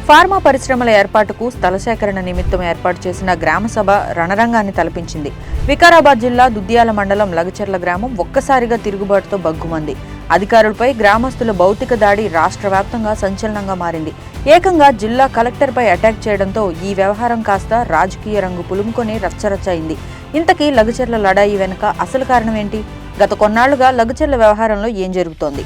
Pharma పరిశ్రమల ఏర్పాటుకు స్థల సేకరణ నిమిత్తం ఏర్పాటు చేసిన గ్రామసభ రణరంగాన్ని తలపించింది. వికారాబాద్ జిల్లా దుద్యాల మండలం లగచెర్ల గ్రామం ఒక్కసారిగా తిరుగుబాటుతో బగ్గుమంది. అధికారులపై గ్రామస్తుల భౌతిక దాడి రాష్ట్ర వ్యాప్తంగా సంచలనంగా మారింది. ఏకంగా జిల్లా కలెక్టర్పై అటాక్ చేయడంతో ఈ వ్యవహారం కాస్త రాజకీయ రంగు పులుముకొని రచ్చరచ్చయింది. ఇంతకీ లగచెర్ల లడాయి వెనుక అసలు కారణం ఏంటి? గత కొన్నాళ్లుగా లగచెర్ల వ్యవహారంలో ఏం జరుగుతోంది?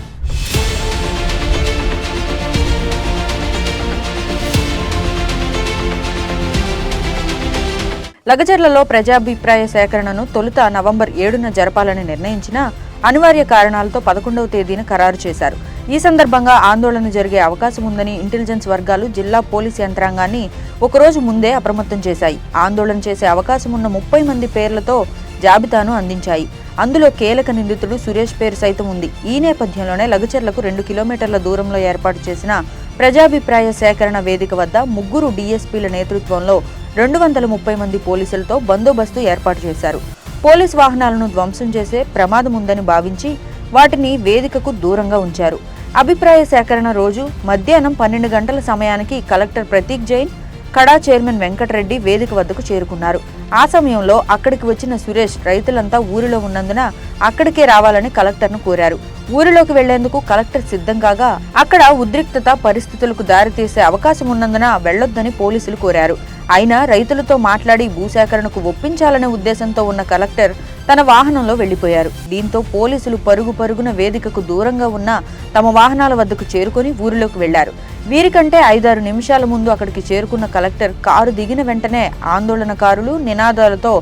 లగచెర్లలో ప్రజాభిప్రాయ సేకరణను తొలుత నవంబర్ 7న జరపాలని నిర్ణయించినా అనివార్య కారణాలతో 11వ తేదీన ఖరారు చేశారు. ఈ సందర్భంగా ఆందోళన జరిగే అవకాశం ఉందని ఇంటెలిజెన్స్ వర్గాలు జిల్లా పోలీస్ యంత్రాంగాన్ని ఒకరోజు ముందే అప్రమత్తం చేశాయి. ఆందోళన చేసే అవకాశం ఉన్న 30 మంది పేర్లతో జాబితాను అందించాయి. అందులో కీలక నిందితుడు సురేష్ పేరు సైతం ఉంది. ఈ నేపథ్యంలోనే లగచెర్లకు 2 కిలోమీటర్ల దూరంలో ఏర్పాటు చేసిన ప్రజాభిప్రాయ సేకరణ వేదిక వద్ద 3 డీఎస్పీల నేతృత్వంలో 230 మంది పోలీసులతో బందోబస్తు ఏర్పాటు చేశారు. పోలీసు వాహనాలను ధ్వంసం చేసే ప్రమాదం ఉందని భావించి వాటిని వేదికకు దూరంగా ఉంచారు. అభిప్రాయ సేకరణ రోజు మధ్యాహ్నం 12 గంటల సమయానికి కలెక్టర్ ప్రతీక్ జైన్, కడా చైర్మన్ వెంకటరెడ్డి వేదిక వద్దకు చేరుకున్నారు. ఆ సమయంలో అక్కడికి వచ్చిన సురేష్ రైతులంతా ఊరిలో ఉన్నందున అక్కడికే రావాలని కలెక్టర్ను కోరారు. ఊరిలోకి వెళ్లేందుకు కలెక్టర్ సిద్ధం కాగా అక్కడ ఉద్రిక్తత పరిస్థితులకు దారితీసే అవకాశం ఉన్నందున వెళ్లొద్దని పోలీసులు కోరారు. అయినా రైతులతో మాట్లాడి భూసేకరణకు ఒప్పించాలనే ఉద్దేశంతో ఉన్న కలెక్టర్ తన వాహనంలో వెళ్లిపోయారు. దీంతో పోలీసులు పరుగున వేదికకు దూరంగా ఉన్న తమ వాహనాల వద్దకు చేరుకుని ఊరిలోకి వెళ్లారు. వీరికంటే 5-6 నిమిషాల ముందు అక్కడికి చేరుకున్న కలెక్టర్ కారు దిగిన వెంటనే ఆందోళనకారులు నినాదాలతో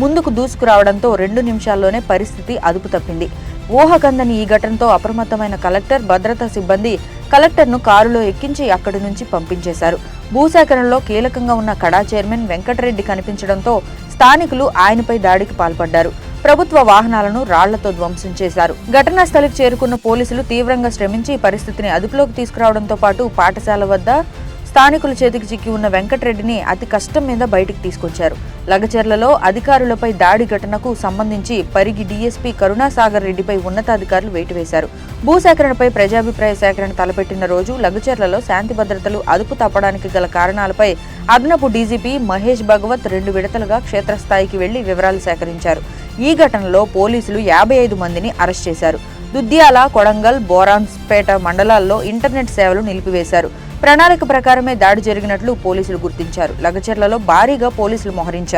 ముందుకు దూసుకురావడంతో 2 నిమిషాల్లోనే పరిస్థితి అదుపు తప్పింది. ఊహకందని ఈ ఘటనతో అప్రమత్తమైన కలెక్టర్, భద్రతా సిబ్బంది కలెక్టర్ను కారులో ఎక్కించి అక్కడి నుంచి పంపించేశారు. భూసేకరణలో కీలకంగా ఉన్న కడా చైర్మన్ వెంకటరెడ్డి కనిపించడంతో స్థానికులు ఆయనపై దాడికి పాల్పడ్డారు. ప్రభుత్వ వాహనాలను రాళ్లతో ధ్వంసం చేశారు. ఘటనా స్థలికి చేరుకున్న పోలీసులు తీవ్రంగా శ్రమించి పరిస్థితిని అదుపులోకి తీసుకురావడంతో పాటు పాఠశాల వద్ద స్థానికుల చేతికి చిక్కి ఉన్న వెంకటరెడ్డిని అతి కష్టం మీద బయటికి తీసుకొచ్చారు. లగచెర్లలో అధికారులపై దాడి ఘటనకు సంబంధించి పరిగి డీఎస్పీ కరుణాసాగర్ రెడ్డిపై ఉన్నతాధికారులు వేటు వేశారు. భూసేకరణపై ప్రజాభిప్రాయ సేకరణ తలపెట్టిన రోజు లగచెర్లలో శాంతి భద్రతలు అదుపు తప్పడానికి గల కారణాలపై అదనపు డీజీపీ మహేష్ భగవత్ 2 విడతలుగా క్షేత్రస్థాయికి వెళ్లి వివరాలు సేకరించారు. ఈ ఘటనలో పోలీసులు 55 మందిని అరెస్ట్ చేశారు. దుద్యాల, కొడంగల్, బోరాన్స్పేట మండలాల్లో ఇంటర్నెట్ సేవలు నిలిపివేశారు. ప్రణాళిక ప్రకారమే దాడి జరిగినట్లు పోలీసులు గుర్తించారు. లగచెర్లలో భారీగా పోలీసులు మోహరించారు.